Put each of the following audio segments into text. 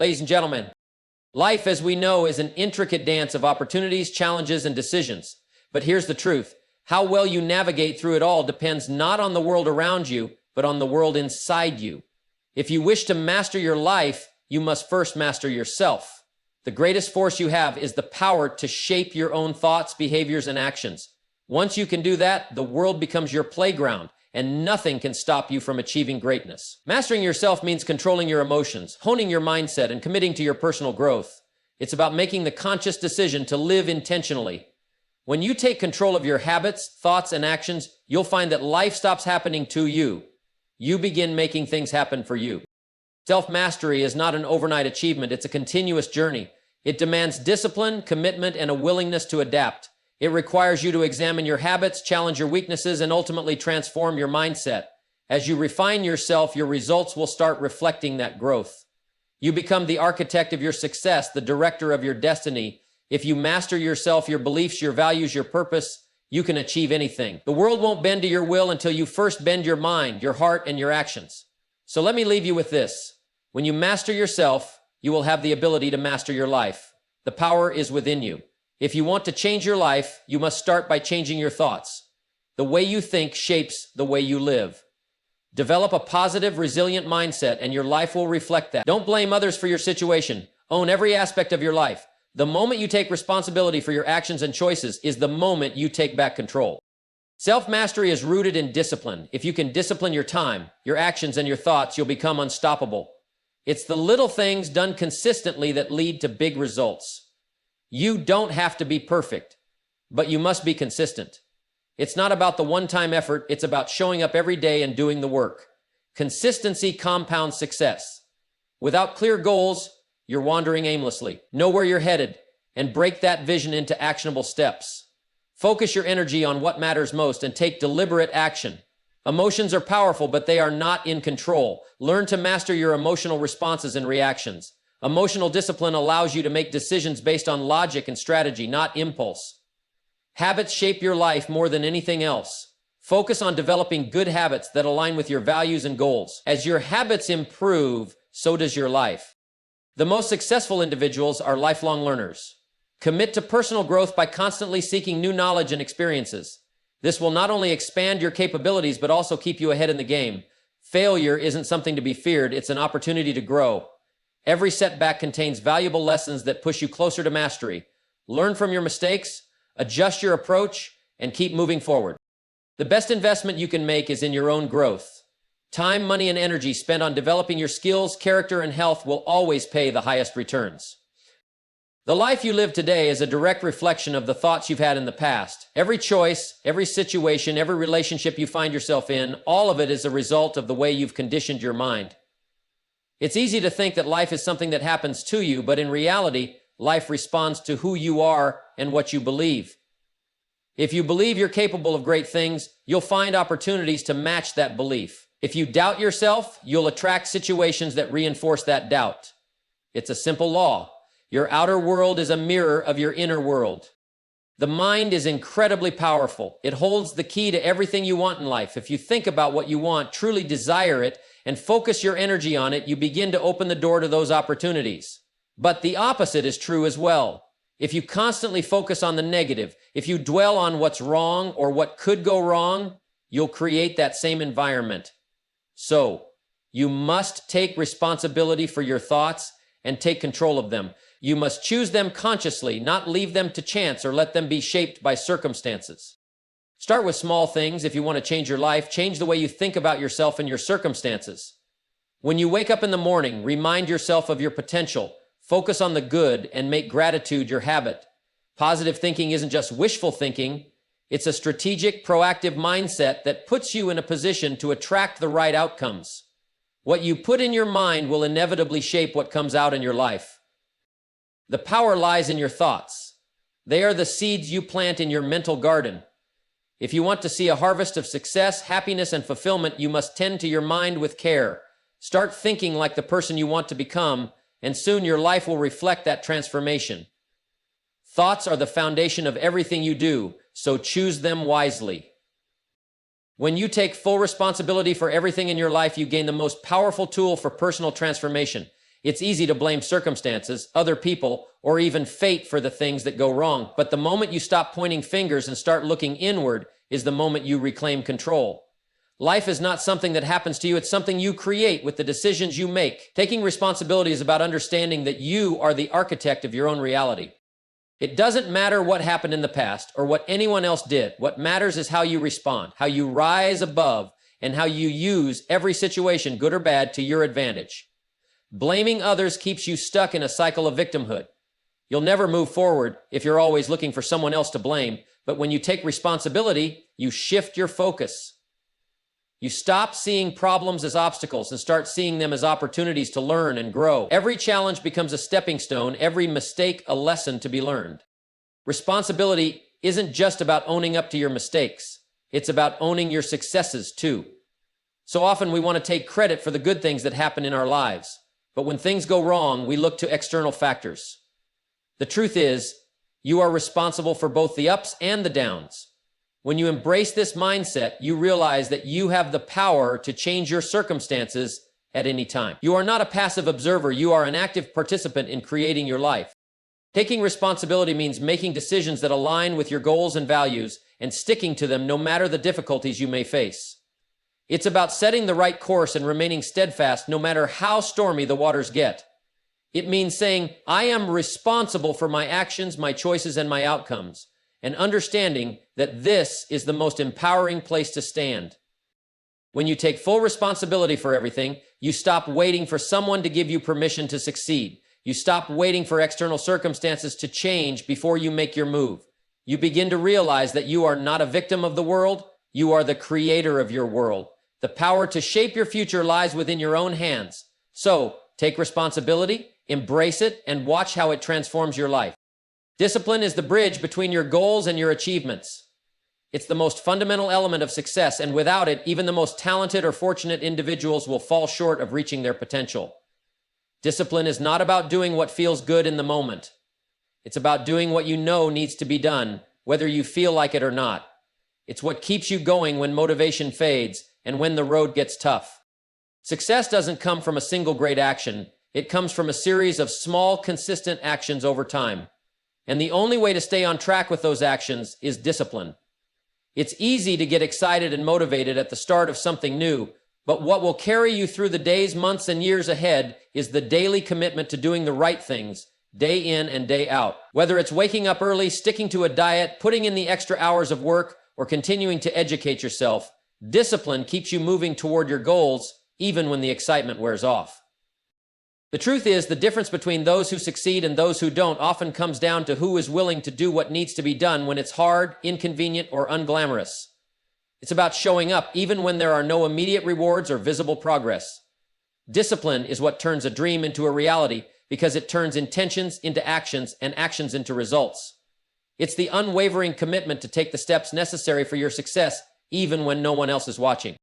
Ladies and gentlemen, life as we know is an intricate dance of opportunities, challenges, and decisions. But here's the truth. How well you navigate through it all depends not on the world around you, but on the world inside you. If you wish to master your life, you must first master yourself. The greatest force you have is the power to shape your own thoughts, behaviors, and actions. Once you can do that, the world becomes your playground, and nothing can stop you from achieving greatness. Mastering yourself means controlling your emotions, honing your mindset, and committing to your personal growth. It's about making the conscious decision to live intentionally. When you take control of your habits, thoughts, and actions, you'll find that life stops happening to you. You begin making things happen for you. Self-mastery is not an overnight achievement, it's a continuous journey. It demands discipline, commitment, and a willingness to adapt. It requires you to examine your habits, challenge your weaknesses, and ultimately transform your mindset. As you refine yourself, your results will start reflecting that growth. You become the architect of your success, the director of your destiny. If you master yourself, your beliefs, your values, your purpose, you can achieve anything. The world won't bend to your will until you first bend your mind, your heart, and your actions. So let me leave you with this. When you master yourself, you will have the ability to master your life. The power is within you. If you want to change your life, you must start by changing your thoughts. The way you think shapes the way you live. Develop a positive, resilient mindset, and your life will reflect that. Don't blame others for your situation. Own every aspect of your life. The moment you take responsibility for your actions and choices is the moment you take back control. Self-mastery is rooted in discipline. If you can discipline your time, your actions, and your thoughts, you'll become unstoppable. It's the little things done consistently that lead to big results. You don't have to be perfect, but you must be consistent. It's not about the one-time effort, it's about showing up every day and doing the work. Consistency compounds success. Without clear goals, you're wandering aimlessly. Know where you're headed and break that vision into actionable steps. Focus your energy on what matters most and take deliberate action. Emotions are powerful, but they are not in control. Learn to master your emotional responses and reactions. Emotional discipline allows you to make decisions based on logic and strategy, not impulse. Habits shape your life more than anything else. Focus on developing good habits that align with your values and goals. As your habits improve, so does your life. The most successful individuals are lifelong learners. Commit to personal growth by constantly seeking new knowledge and experiences. This will not only expand your capabilities, but also keep you ahead in the game. Failure isn't something to be feared, it's an opportunity to grow. Every setback contains valuable lessons that push you closer to mastery. Learn from your mistakes, adjust your approach, and keep moving forward. The best investment you can make is in your own growth. Time, money, and energy spent on developing your skills, character, and health will always pay the highest returns. The life you live today is a direct reflection of the thoughts you've had in the past. Every choice, every situation, every relationship you find yourself in, all of it is a result of the way you've conditioned your mind. It's easy to think that life is something that happens to you, but in reality, life responds to who you are and what you believe. If you believe you're capable of great things, you'll find opportunities to match that belief. If you doubt yourself, you'll attract situations that reinforce that doubt. It's a simple law. Your outer world is a mirror of your inner world. The mind is incredibly powerful. It holds the key to everything you want in life. If you think about what you want, truly desire it, and focus your energy on it, you begin to open the door to those opportunities. But the opposite is true as well. If you constantly focus on the negative, if you dwell on what's wrong or what could go wrong, you'll create that same environment. So, you must take responsibility for your thoughts and take control of them. You must choose them consciously, not leave them to chance or let them be shaped by circumstances. Start with small things. If you want to change your life, change the way you think about yourself and your circumstances. When you wake up in the morning, remind yourself of your potential. Focus on the good and make gratitude your habit. Positive thinking isn't just wishful thinking. It's a strategic, proactive mindset that puts you in a position to attract the right outcomes. What you put in your mind will inevitably shape what comes out in your life. The power lies in your thoughts. They are the seeds you plant in your mental garden. If you want to see a harvest of success, happiness, and fulfillment, you must tend to your mind with care. Start thinking like the person you want to become, and soon your life will reflect that transformation. Thoughts are the foundation of everything you do, so choose them wisely. When you take full responsibility for everything in your life, you gain the most powerful tool for personal transformation. It's easy to blame circumstances, other people, or even fate for the things that go wrong. But the moment you stop pointing fingers and start looking inward is the moment you reclaim control. Life is not something that happens to you, it's something you create with the decisions you make. Taking responsibility is about understanding that you are the architect of your own reality. It doesn't matter what happened in the past or what anyone else did. What matters is how you respond, how you rise above, and how you use every situation, good or bad, to your advantage. Blaming others keeps you stuck in a cycle of victimhood. You'll never move forward if you're always looking for someone else to blame, but when you take responsibility, you shift your focus. You stop seeing problems as obstacles and start seeing them as opportunities to learn and grow. Every challenge becomes a stepping stone, every mistake a lesson to be learned. Responsibility isn't just about owning up to your mistakes. It's about owning your successes too. So often we want to take credit for the good things that happen in our lives, but when things go wrong, we look to external factors. The truth is, you are responsible for both the ups and the downs. When you embrace this mindset, you realize that you have the power to change your circumstances at any time. You are not a passive observer, you are an active participant in creating your life. Taking responsibility means making decisions that align with your goals and values and sticking to them no matter the difficulties you may face. It's about setting the right course and remaining steadfast no matter how stormy the waters get. It means saying, I am responsible for my actions, my choices, and my outcomes, and understanding that this is the most empowering place to stand. When you take full responsibility for everything, you stop waiting for someone to give you permission to succeed. You stop waiting for external circumstances to change before you make your move. You begin to realize that you are not a victim of the world, you are the creator of your world. The power to shape your future lies within your own hands. So, take responsibility, embrace it, and watch how it transforms your life. Discipline is the bridge between your goals and your achievements. It's the most fundamental element of success, and without it, even the most talented or fortunate individuals will fall short of reaching their potential. Discipline is not about doing what feels good in the moment. It's about doing what you know needs to be done, whether you feel like it or not. It's what keeps you going when motivation fades and when the road gets tough. Success doesn't come from a single great action. It comes from a series of small, consistent actions over time. And the only way to stay on track with those actions is discipline. It's easy to get excited and motivated at the start of something new, but what will carry you through the days, months, and years ahead is the daily commitment to doing the right things, day in and day out. Whether it's waking up early, sticking to a diet, putting in the extra hours of work, or continuing to educate yourself, discipline keeps you moving toward your goals, even when the excitement wears off. The truth is, the difference between those who succeed and those who don't often comes down to who is willing to do what needs to be done when it's hard, inconvenient, or unglamorous. It's about showing up even when there are no immediate rewards or visible progress. Discipline is what turns a dream into a reality because it turns intentions into actions and actions into results. It's the unwavering commitment to take the steps necessary for your success even when no one else is watching.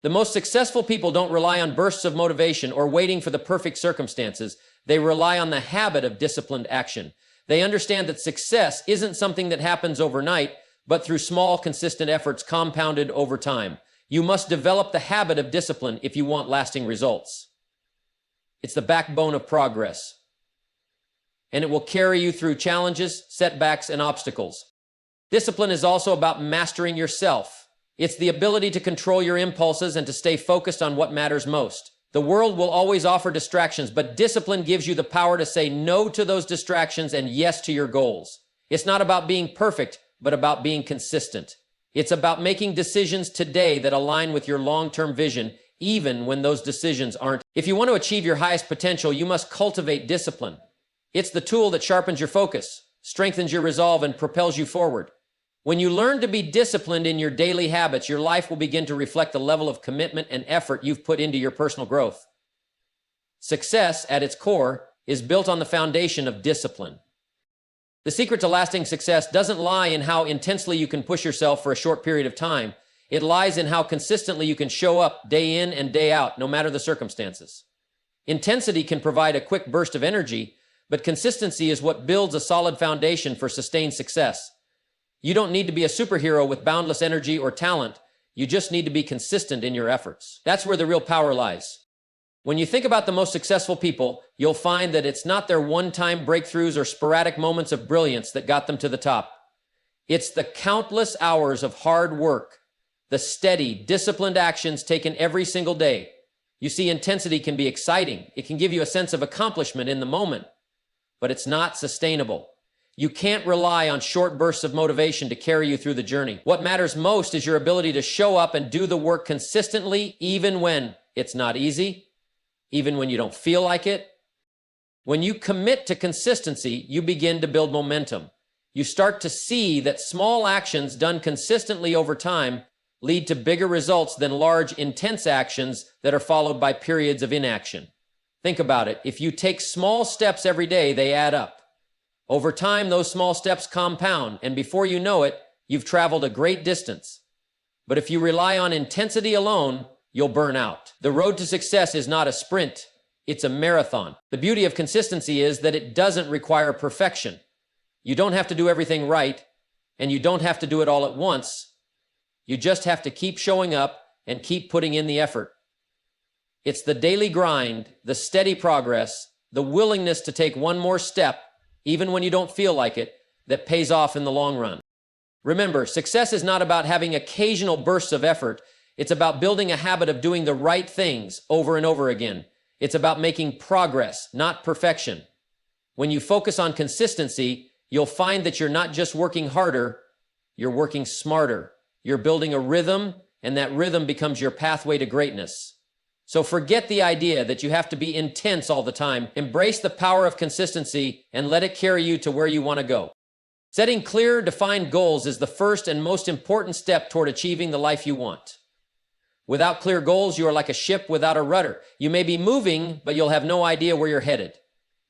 The most successful people don't rely on bursts of motivation or waiting for the perfect circumstances. They rely on the habit of disciplined action. They understand that success isn't something that happens overnight, but through small, consistent efforts compounded over time. You must develop the habit of discipline if you want lasting results. It's the backbone of progress, and it will carry you through challenges, setbacks, and obstacles. Discipline is also about mastering yourself. It's the ability to control your impulses and to stay focused on what matters most. The world will always offer distractions, but discipline gives you the power to say no to those distractions and yes to your goals. It's not about being perfect, but about being consistent. It's about making decisions today that align with your long-term vision, even when those decisions aren't. If you want to achieve your highest potential, you must cultivate discipline. It's the tool that sharpens your focus, strengthens your resolve, and propels you forward. When you learn to be disciplined in your daily habits, your life will begin to reflect the level of commitment and effort you've put into your personal growth. Success, at its core, is built on the foundation of discipline. The secret to lasting success doesn't lie in how intensely you can push yourself for a short period of time. It lies in how consistently you can show up day in and day out, no matter the circumstances. Intensity can provide a quick burst of energy, but consistency is what builds a solid foundation for sustained success. You don't need to be a superhero with boundless energy or talent. You just need to be consistent in your efforts. That's where the real power lies. When you think about the most successful people, you'll find that it's not their one-time breakthroughs or sporadic moments of brilliance that got them to the top. It's the countless hours of hard work, the steady, disciplined actions taken every single day. You see, intensity can be exciting. It can give you a sense of accomplishment in the moment, but it's not sustainable. You can't rely on short bursts of motivation to carry you through the journey. What matters most is your ability to show up and do the work consistently, even when it's not easy, even when you don't feel like it. When you commit to consistency, you begin to build momentum. You start to see that small actions done consistently over time lead to bigger results than large, intense actions that are followed by periods of inaction. Think about it. If you take small steps every day, they add up. Over time, those small steps compound, and before you know it, you've traveled a great distance. But if you rely on intensity alone, you'll burn out. The road to success is not a sprint, it's a marathon. The beauty of consistency is that it doesn't require perfection. You don't have to do everything right, and you don't have to do it all at once. You just have to keep showing up and keep putting in the effort. It's the daily grind, the steady progress, the willingness to take one more step, even when you don't feel like it, that pays off in the long run. Remember, success is not about having occasional bursts of effort. It's about building a habit of doing the right things over and over again. It's about making progress, not perfection. When you focus on consistency, you'll find that you're not just working harder, you're working smarter. You're building a rhythm, and that rhythm becomes your pathway to greatness. So forget the idea that you have to be intense all the time. Embrace the power of consistency and let it carry you to where you want to go. Setting clear, defined goals is the first and most important step toward achieving the life you want. Without clear goals, you are like a ship without a rudder. You may be moving, but you'll have no idea where you're headed.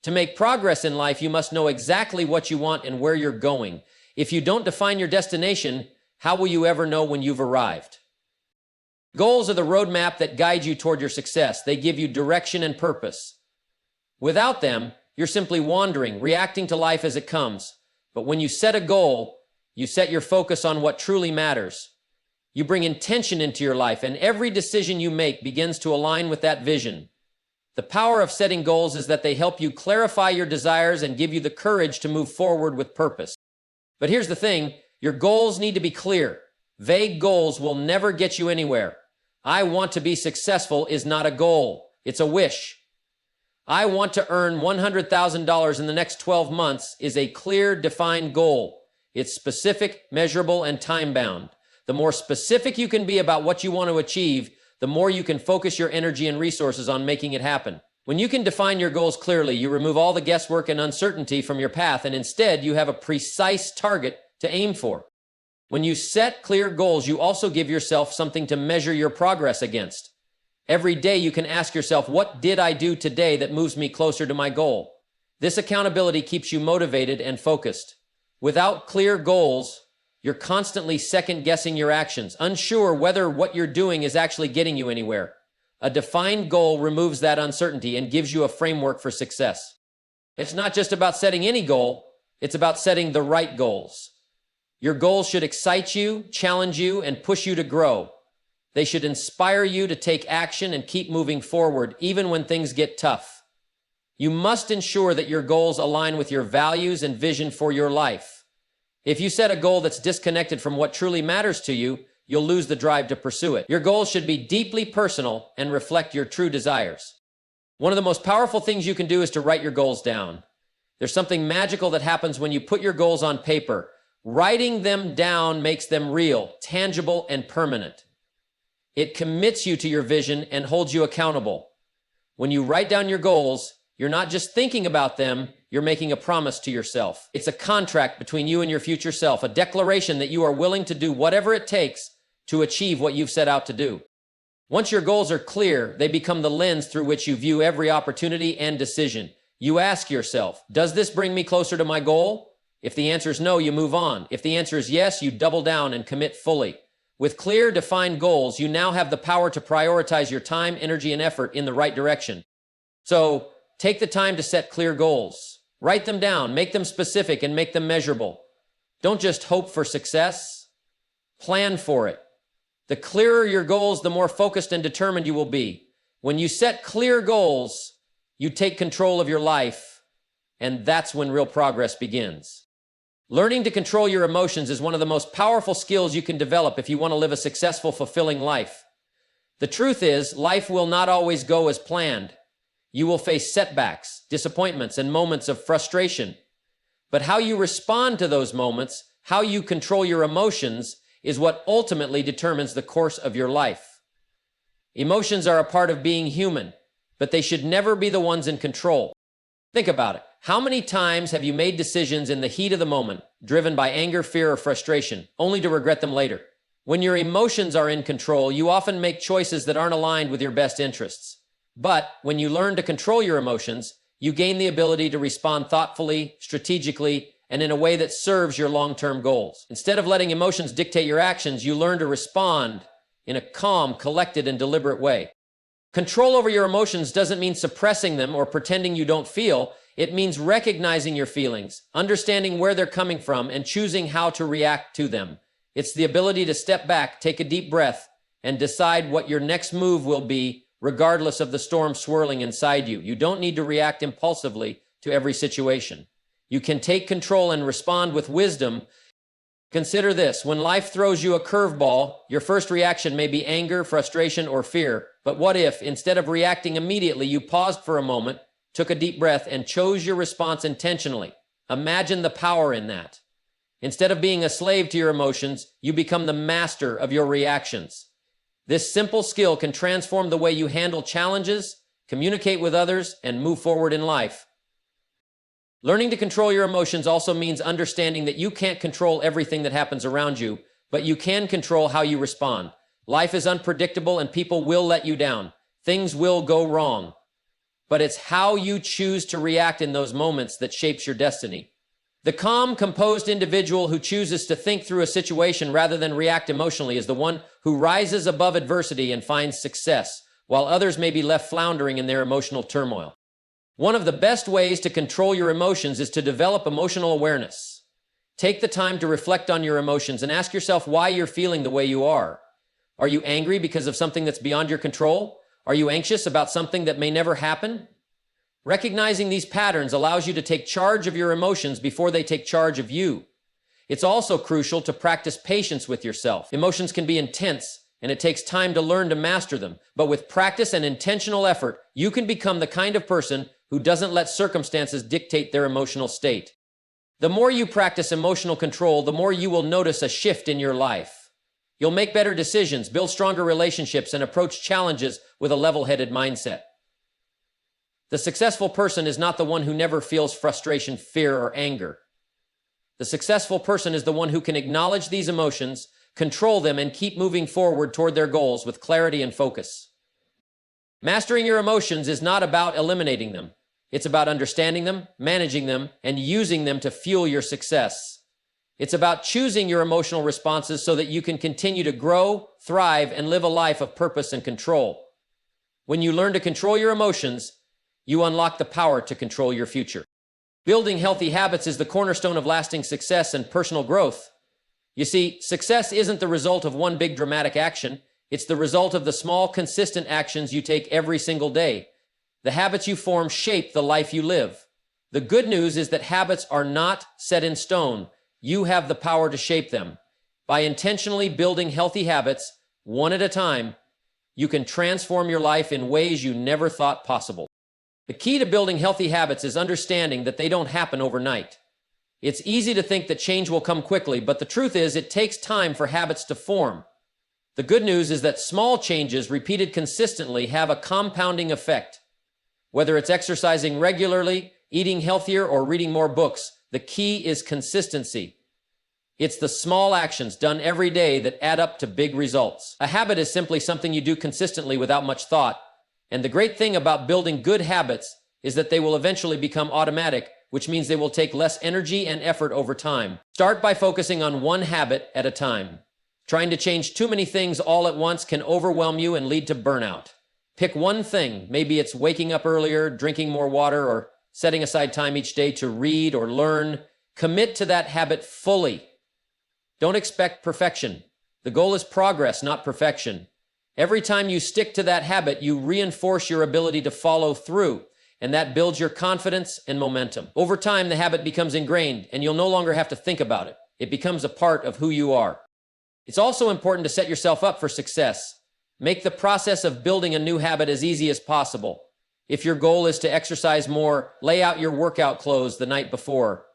To make progress in life, you must know exactly what you want and where you're going. If you don't define your destination, how will you ever know when you've arrived? Goals are the roadmap that guide you toward your success. They give you direction and purpose. Without them, you're simply wandering, reacting to life as it comes. But when you set a goal, you set your focus on what truly matters. You bring intention into your life, and every decision you make begins to align with that vision. The power of setting goals is that they help you clarify your desires and give you the courage to move forward with purpose. But here's the thing, your goals need to be clear. Vague goals will never get you anywhere. I want to be successful is not a goal, it's a wish. I want to earn $100,000 in the next 12 months is a clear, defined goal. It's specific, measurable, and time-bound. The more specific you can be about what you want to achieve, the more you can focus your energy and resources on making it happen. When you can define your goals clearly, you remove all the guesswork and uncertainty from your path, and instead you have a precise target to aim for. When you set clear goals, you also give yourself something to measure your progress against. Every day you can ask yourself, what did I do today that moves me closer to my goal? This accountability keeps you motivated and focused. Without clear goals, you're constantly second-guessing your actions, unsure whether what you're doing is actually getting you anywhere. A defined goal removes that uncertainty and gives you a framework for success. It's not just about setting any goal, it's about setting the right goals. Your goals should excite you, challenge you, and push you to grow. They should inspire you to take action and keep moving forward, even when things get tough. You must ensure that your goals align with your values and vision for your life. If you set a goal that's disconnected from what truly matters to you, you'll lose the drive to pursue it. Your goals should be deeply personal and reflect your true desires. One of the most powerful things you can do is to write your goals down. There's something magical that happens when you put your goals on paper. Writing them down makes them real, tangible, and permanent. It commits you to your vision and holds you accountable. When you write down your goals, you're not just thinking about them, you're making a promise to yourself. It's a contract between you and your future self, a declaration that you are willing to do whatever it takes to achieve what you've set out to do. Once your goals are clear, they become the lens through which you view every opportunity and decision. You ask yourself, does this bring me closer to my goal? If the answer is no, you move on. If the answer is yes, you double down and commit fully. With clear, defined goals, you now have the power to prioritize your time, energy, and effort in the right direction. So, take the time to set clear goals. Write them down, make them specific, and make them measurable. Don't just hope for success. Plan for it. The clearer your goals, the more focused and determined you will be. When you set clear goals, you take control of your life, and that's when real progress begins. Learning to control your emotions is one of the most powerful skills you can develop if you want to live a successful, fulfilling life. The truth is, life will not always go as planned. You will face setbacks, disappointments, and moments of frustration. But how you respond to those moments, how you control your emotions, is what ultimately determines the course of your life. Emotions are a part of being human, but they should never be the ones in control. Think about it. How many times have you made decisions in the heat of the moment, driven by anger, fear, or frustration, only to regret them later? When your emotions are in control, you often make choices that aren't aligned with your best interests. But when you learn to control your emotions, you gain the ability to respond thoughtfully, strategically, and in a way that serves your long-term goals. Instead of letting emotions dictate your actions, you learn to respond in a calm, collected, and deliberate way. Control over your emotions doesn't mean suppressing them or pretending you don't feel. It means recognizing your feelings, understanding where they're coming from, and choosing how to react to them. It's the ability to step back, take a deep breath, and decide what your next move will be, regardless of the storm swirling inside you. You don't need to react impulsively to every situation. You can take control and respond with wisdom. Consider this: when life throws you a curveball, your first reaction may be anger, frustration, or fear. But what if, instead of reacting immediately, you paused for a moment, took a deep breath, and chose your response intentionally? Imagine the power in that. Instead of being a slave to your emotions, you become the master of your reactions. This simple skill can transform the way you handle challenges, communicate with others, and move forward in life. Learning to control your emotions also means understanding that you can't control everything that happens around you, but you can control how you respond. Life is unpredictable and people will let you down. Things will go wrong. But it's how you choose to react in those moments that shapes your destiny. The calm, composed individual who chooses to think through a situation rather than react emotionally is the one who rises above adversity and finds success, while others may be left floundering in their emotional turmoil. One of the best ways to control your emotions is to develop emotional awareness. Take the time to reflect on your emotions and ask yourself why you're feeling the way you are. Are you angry because of something that's beyond your control? Are you anxious about something that may never happen? Recognizing these patterns allows you to take charge of your emotions before they take charge of you. It's also crucial to practice patience with yourself. Emotions can be intense, and it takes time to learn to master them. But with practice and intentional effort, you can become the kind of person who doesn't let circumstances dictate their emotional state. The more you practice emotional control, the more you will notice a shift in your life. You'll make better decisions, build stronger relationships, and approach challenges with a level-headed mindset. The successful person is not the one who never feels frustration, fear, or anger. The successful person is the one who can acknowledge these emotions, control them, and keep moving forward toward their goals with clarity and focus. Mastering your emotions is not about eliminating them. It's about understanding them, managing them, and using them to fuel your success. It's about choosing your emotional responses so that you can continue to grow, thrive, and live a life of purpose and control. When you learn to control your emotions, you unlock the power to control your future. Building healthy habits is the cornerstone of lasting success and personal growth. You see, success isn't the result of one big dramatic action. It's the result of the small, consistent actions you take every single day. The habits you form shape the life you live. The good news is that habits are not set in stone. You have the power to shape them. By intentionally building healthy habits, one at a time, you can transform your life in ways you never thought possible. The key to building healthy habits is understanding that they don't happen overnight. It's easy to think that change will come quickly, but the truth is it takes time for habits to form. The good news is that small changes repeated consistently have a compounding effect. Whether it's exercising regularly, eating healthier, or reading more books, the key is consistency. It's the small actions done every day that add up to big results. A habit is simply something you do consistently without much thought. And the great thing about building good habits is that they will eventually become automatic, which means they will take less energy and effort over time. Start by focusing on one habit at a time. Trying to change too many things all at once can overwhelm you and lead to burnout. Pick one thing. Maybe it's waking up earlier, drinking more water, or setting aside time each day to read or learn. Commit to that habit fully. Don't expect perfection. The goal is progress, not perfection. Every time you stick to that habit, you reinforce your ability to follow through, and that builds your confidence and momentum. Over time, the habit becomes ingrained, and you'll no longer have to think about it. It becomes a part of who you are. It's also important to set yourself up for success. Make the process of building a new habit as easy as possible. If your goal is to exercise more, lay out your workout clothes the night before.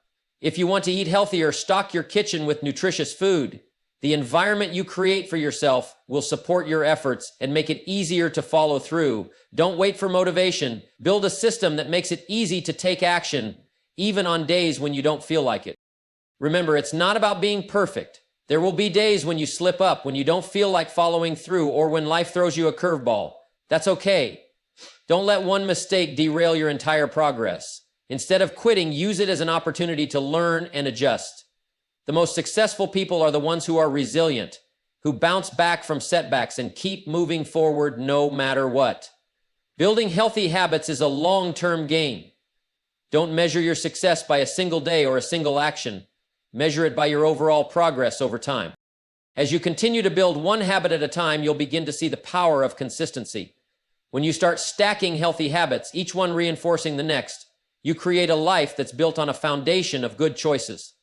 If you want to eat healthier, stock your kitchen with nutritious food. The environment you create for yourself will support your efforts and make it easier to follow through. Don't wait for motivation. Build a system that makes it easy to take action, even on days when you don't feel like it. Remember, it's not about being perfect. There will be days when you slip up, when you don't feel like following through, or when life throws you a curveball. That's okay. Don't let one mistake derail your entire progress. Instead of quitting, use it as an opportunity to learn and adjust. The most successful people are the ones who are resilient, who bounce back from setbacks and keep moving forward no matter what. Building healthy habits is a long-term game. Don't measure your success by a single day or a single action. Measure it by your overall progress over time. As you continue to build one habit at a time, you'll begin to see the power of consistency. When you start stacking healthy habits, each one reinforcing the next, you create a life that's built on a foundation of good choices.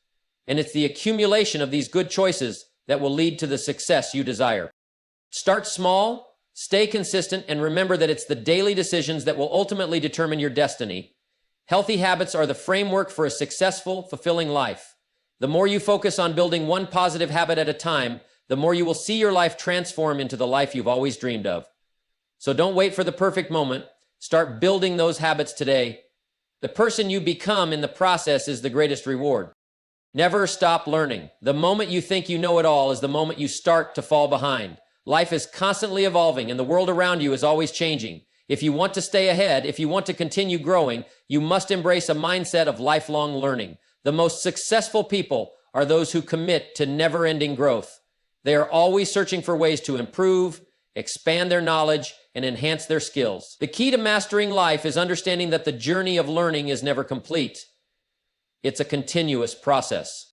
And it's the accumulation of these good choices that will lead to the success you desire. Start small, stay consistent, and remember that it's the daily decisions that will ultimately determine your destiny. Healthy habits are the framework for a successful, fulfilling life. The more you focus on building one positive habit at a time, the more you will see your life transform into the life you've always dreamed of. So don't wait for the perfect moment. Start building those habits today. The person you become in the process is the greatest reward. Never stop learning. The moment you think you know it all is the moment you start to fall behind. Life is constantly evolving and the world around you is always changing. If you want to stay ahead, if you want to continue growing, you must embrace a mindset of lifelong learning. The most successful people are those who commit to never-ending growth. They are always searching for ways to improve, expand their knowledge, and enhance their skills. The key to mastering life is understanding that the journey of learning is never complete. It's a continuous process.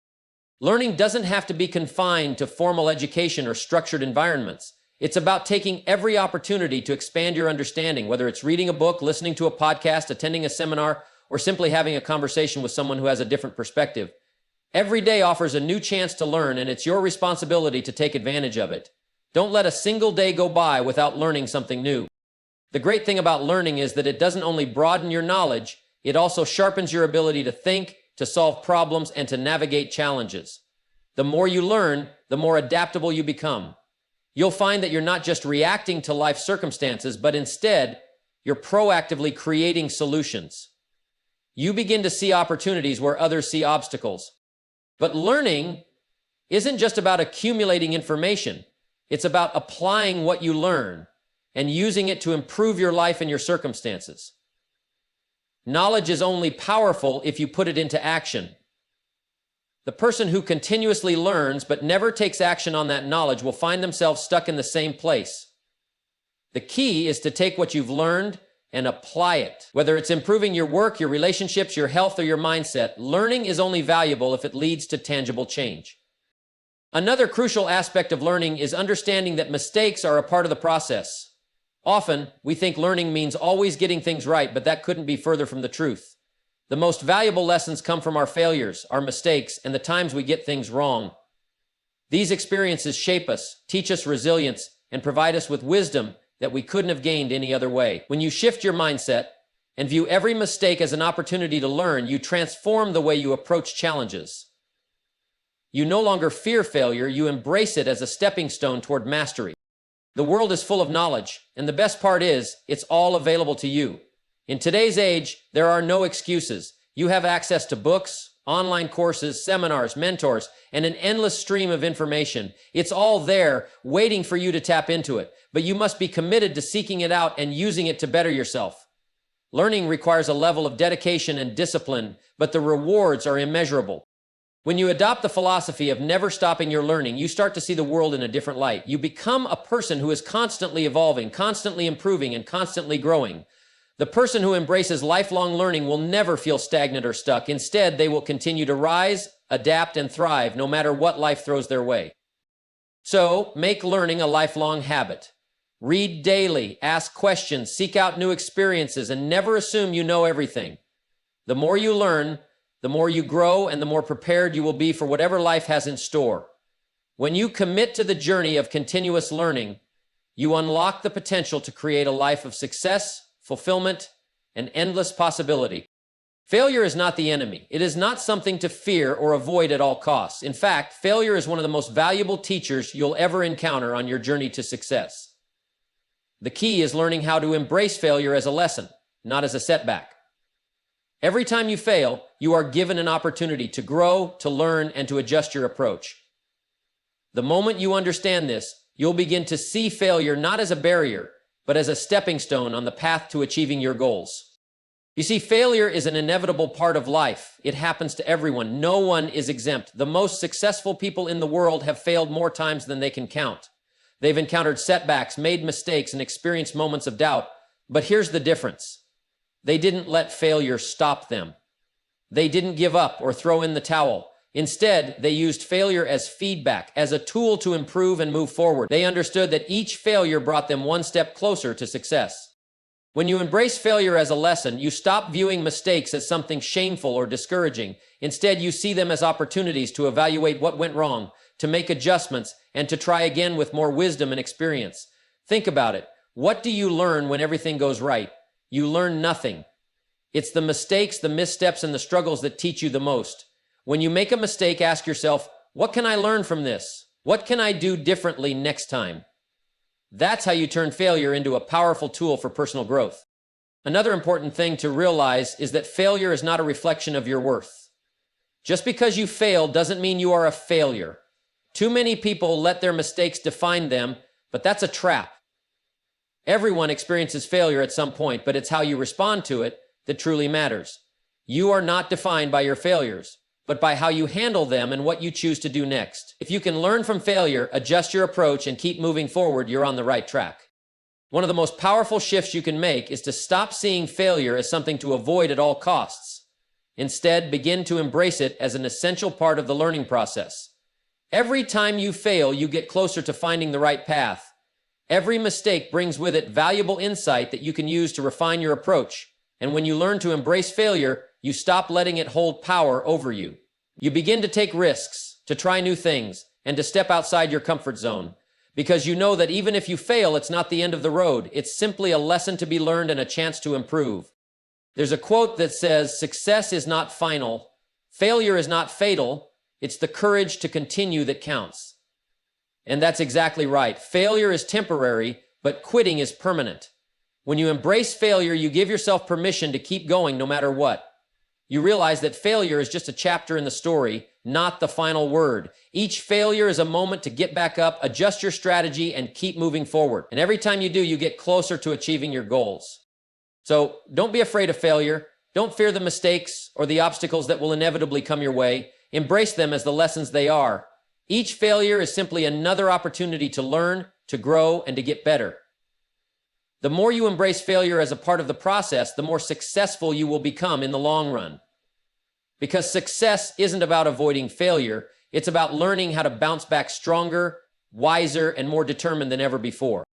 Learning doesn't have to be confined to formal education or structured environments. It's about taking every opportunity to expand your understanding, whether it's reading a book, listening to a podcast, attending a seminar, or simply having a conversation with someone who has a different perspective. Every day offers a new chance to learn, and it's your responsibility to take advantage of it. Don't let a single day go by without learning something new. The great thing about learning is that it doesn't only broaden your knowledge, it also sharpens your ability to think, to solve problems, and to navigate challenges. The more you learn, the more adaptable you become. You'll find that you're not just reacting to life circumstances, but instead, you're proactively creating solutions. You begin to see opportunities where others see obstacles. But learning isn't just about accumulating information. It's about applying what you learn and using it to improve your life and your circumstances. Knowledge is only powerful if you put it into action. The person who continuously learns but never takes action on that knowledge will find themselves stuck in the same place. The key is to take what you've learned and apply it. Whether it's improving your work, your relationships, your health, or your mindset, learning is only valuable if it leads to tangible change. Another crucial aspect of learning is understanding that mistakes are a part of the process. Often, we think learning means always getting things right, but that couldn't be further from the truth. The most valuable lessons come from our failures, our mistakes, and the times we get things wrong. These experiences shape us, teach us resilience, and provide us with wisdom that we couldn't have gained any other way. When you shift your mindset and view every mistake as an opportunity to learn, you transform the way you approach challenges. You no longer fear failure, you embrace it as a stepping stone toward mastery. The world is full of knowledge, and the best part is, it's all available to you. In today's age, there are no excuses. You have access to books, online courses, seminars, mentors, and an endless stream of information. It's all there, waiting for you to tap into it, but you must be committed to seeking it out and using it to better yourself. Learning requires a level of dedication and discipline, but the rewards are immeasurable. When you adopt the philosophy of never stopping your learning, you start to see the world in a different light. You become a person who is constantly evolving, constantly improving, and constantly growing. The person who embraces lifelong learning will never feel stagnant or stuck. Instead, they will continue to rise, adapt, and thrive no matter what life throws their way. So, make learning a lifelong habit. Read daily, ask questions, seek out new experiences, and never assume you know everything. The more you learn, the more you grow, and the more prepared you will be for whatever life has in store. When you commit to the journey of continuous learning, you unlock the potential to create a life of success, fulfillment, and endless possibility. Failure is not the enemy. It is not something to fear or avoid at all costs. In fact, failure is one of the most valuable teachers you'll ever encounter on your journey to success. The key is learning how to embrace failure as a lesson, not as a setback. Every time you fail, you are given an opportunity to grow, to learn, and to adjust your approach. The moment you understand this, you'll begin to see failure not as a barrier, but as a stepping stone on the path to achieving your goals. You see, failure is an inevitable part of life. It happens to everyone. No one is exempt. The most successful people in the world have failed more times than they can count. They've encountered setbacks, made mistakes, and experienced moments of doubt. But here's the difference. They didn't let failure stop them. They didn't give up or throw in the towel. Instead, they used failure as feedback, as a tool to improve and move forward. They understood that each failure brought them one step closer to success. When you embrace failure as a lesson, you stop viewing mistakes as something shameful or discouraging. Instead, you see them as opportunities to evaluate what went wrong, to make adjustments, and to try again with more wisdom and experience. Think about it. What do you learn when everything goes right? You learn nothing. It's the mistakes, the missteps, and the struggles that teach you the most. When you make a mistake, ask yourself, what can I learn from this? What can I do differently next time? That's how you turn failure into a powerful tool for personal growth. Another important thing to realize is that failure is not a reflection of your worth. Just because you failed doesn't mean you are a failure. Too many people let their mistakes define them, but that's a trap. Everyone experiences failure at some point, but it's how you respond to it that truly matters. You are not defined by your failures, but by how you handle them and what you choose to do next. If you can learn from failure, adjust your approach, and keep moving forward, you're on the right track. One of the most powerful shifts you can make is to stop seeing failure as something to avoid at all costs. Instead, begin to embrace it as an essential part of the learning process. Every time you fail, you get closer to finding the right path. Every mistake brings with it valuable insight that you can use to refine your approach. And when you learn to embrace failure, you stop letting it hold power over you. You begin to take risks, to try new things, and to step outside your comfort zone. Because you know that even if you fail, it's not the end of the road. It's simply a lesson to be learned and a chance to improve. There's a quote that says, "Success is not final. Failure is not fatal. It's the courage to continue that counts." And that's exactly right. Failure is temporary, but quitting is permanent. When you embrace failure, you give yourself permission to keep going no matter what. You realize that failure is just a chapter in the story, not the final word. Each failure is a moment to get back up, adjust your strategy, and keep moving forward. And every time you do, you get closer to achieving your goals. So don't be afraid of failure. Don't fear the mistakes or the obstacles that will inevitably come your way. Embrace them as the lessons they are. Each failure is simply another opportunity to learn, to grow, and to get better. The more you embrace failure as a part of the process, the more successful you will become in the long run. Because success isn't about avoiding failure, it's about learning how to bounce back stronger, wiser, and more determined than ever before.